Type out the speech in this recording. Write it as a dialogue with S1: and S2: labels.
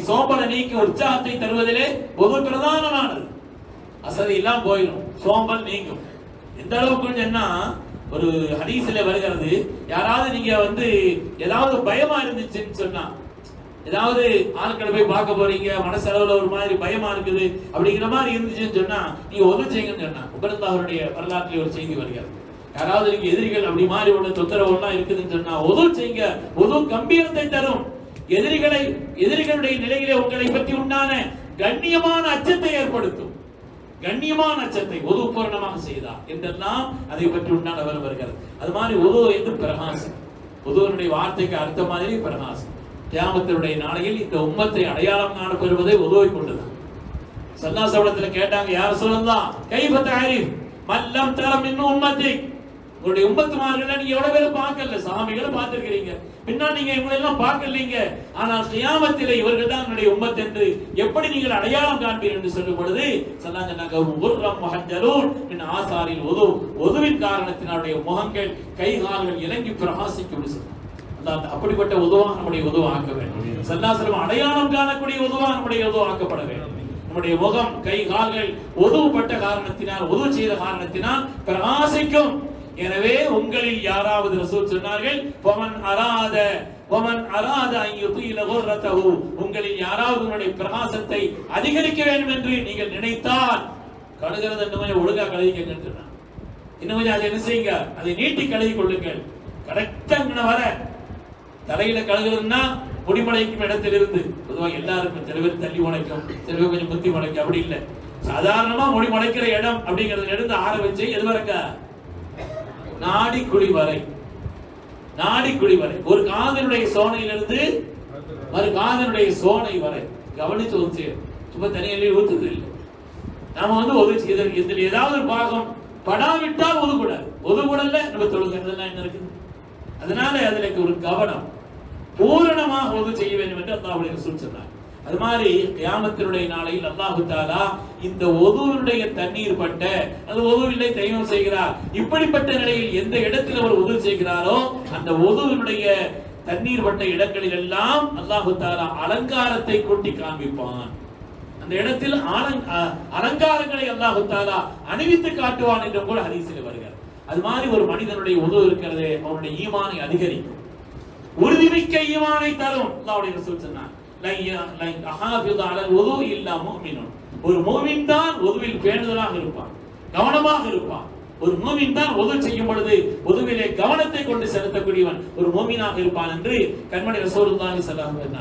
S1: சோம்பலை நீக்கி உற்சாகத்தை தருவதிலே ஒரு பிரதானமானது. அசதி எல்லாம் போயிடும், சோம்பல் நீங்கும். எந்த அளவுக்கு சொன்னா, ஒரு ஹதீஸ்ல வருகிறது, யாராவது நீங்க ஏதாவது பயமா இருந்துச்சுன்னு சொன்னா, ஏதாவது ஆட்களை போய் பார்க்க போறீங்க, மனசளவுல ஒரு மாதிரி பயமா இருக்குது அப்படிங்கிற மாதிரி இருந்துச்சுன்னு சொன்னா, நீங்க உதவி செய்யுங்கன்னு சொன்னா, உபரத்தாவருடைய வரலாற்றில் ஒரு செய்தி வருகிறது. யாராவது நீங்க எதிரிகள் அப்படி மாதிரி உள்ள தொந்தரவு எல்லாம் இருக்குதுன்னு சொன்னா உதவி செய்யுங்க, உதவு கம்பீரத்தை தரும். எதிரிகளுடைய நிலையிலே உங்களை பற்றி உண்டான கண்ணியமான அச்சத்தை ஏற்படுத்தும். கண்ணியமான அச்சத்தை உதவு பூரணமாக செய்தார் என்றெல்லாம் அதை பற்றி உண்டான வருகிறது. அது மாதிரி உதவு என்று பிரகாசம். உதவனுடைய வார்த்தைக்கு அர்த்த மாதிரி பிரகாசம். கியாமத்தினுடைய நாளையில் இந்த உம்மத்தை அடையாளம் காணப்படுவதை உதவி கொண்டுதான். சல்லாசவடத்துல கேட்டாங்க, யார் சொல்லலாம் கைபத்த ஆரிஃப் மல்லம் தரம் இன்னும் உம்மத்தை, உங்களுடைய உம்மத்துமார்களை நீங்க எவ்வளவு பேரும் பார்க்கல, சாமிகளை பார்த்திருக்கிறீங்க, பின்னால் நீங்க இவங்களை எல்லாம் பார்க்கலீங்க, ஆனால் கியாமத்திலே இவர்கள் தான் என்னுடைய உம்மத் என்று எப்படி நீங்கள் அடையாளம் காண்பீர்கள் என்று சொல்லும் பொழுது ஆசாரில் உதவின் காரணத்தினுடைய முகங்கள் கை கால்கள் இறங்கி பிரகாசிக்கும். அப்படிப்பட்ட உதவாக நம்முடைய உதவாக்க வேண்டும். சல்லாசலம் அடையாளம் காணக்கூடிய உதவாக நம்முடைய உதவாக்கப்பட வேண்டும். நம்முடைய முகம் கை கால்கள் உதவுப்பட்ட காரணத்தினால், உதவு செய்த காரணத்தினால் பிரகாசிக்கும். எனவே உங்களில் யாராவது ரசூல் சொன்னார்கள், உங்களில் யாராவது உங்களுடைய பிரகாசத்தை அதிகரிக்க வேண்டும் என்று நீங்கள் நினைத்தால், கழுகிறது இன்னும் ஒழுங்கா கழுவிக்க, இன்னும் கொஞ்சம் அதை என்ன செய்யுங்க, அதை நீட்டி கழுவி கொள்ளுங்கள். கரெக்டா வர தலையில கழுகுறதுன்னா முடிமலைக்கும் இடத்திலிருந்து, பொதுவாக எல்லாருக்கும் சில பேர் தள்ளி முளைக்கும், சில பேர் கொஞ்சம் முத்தி முளைக்கும், அப்படி இல்லை. சாதாரணமா முடி முளைக்கிற இடம் அப்படிங்கறதுல இருந்து ஆரம்பிச்சு எது வரைக்க நாடி குழி வரை, நாடி குழி வரை, ஒரு காதனுடைய சோனையிலிருந்து மறு காதனுடைய சோனை வரை கவனிச்சு ஊத்து. சும்மா தனியிலே ஊத்துது இல்லை. நாம இதில் ஏதாவது ஒரு பாகம் படாவிட்டால் ஒதுக்கூடாது. ஒதுக்கூடல நம்ம தொழுகிறதுலாம் என்ன இருக்குது. அதனால அதுல ஒரு கவனம், பூரணமாக உதவி செய்ய வேண்டும் என்று அல்லாஹ்வுடைய ரசூல் சொன்னார். அது மாதிரி கியாமத்தினுடைய நாளையில் அல்லாஹ் தஆலா இந்த ஒதுவுடைய தண்ணீர் பட்ட, அது ஒதுவில்லை தெய்வம் செய்கிறார், இப்படிப்பட்ட நிலையில் எந்த இடத்தில் அவர் உதவி செய்கிறாரோ அந்த ஒதுவினுடைய தண்ணீர் பட்ட இடங்களில் எல்லாம் அல்லாஹ் தஆலா அலங்காரத்தை கொட்டி காண்பிப்பான். அந்த இடத்தில் அலங்காரங்களை அல்லாஹ் தஆலா அணிவித்து காட்டுவான் என்று கூட ஹதீஸில் வருகிறது. அது மாதிரி ஒரு மனிதனுடைய உதவு இருக்கிறது, அவனுடைய ஈமானை அதிகரிக்கும், உறுதிமிக்க ஈமானை தரும். அல்லாஹ்வுடைய ரசூல் சொன்னார், ஒரு மூமின் தான் உதவில் பேணுதலாக இருப்பான், கவனமாக இருப்பான். ஒரு மூமின் தான் உதவி செய்யும் பொழுது உதவிலே கவனத்தை கொண்டு செலுத்தக்கூடியவன் ஒரு மூமினாக இருப்பான் என்று கண்மணி ரசூலுல்லாஹி ஸல்லல்லாஹு அலைஹி வஸல்லம்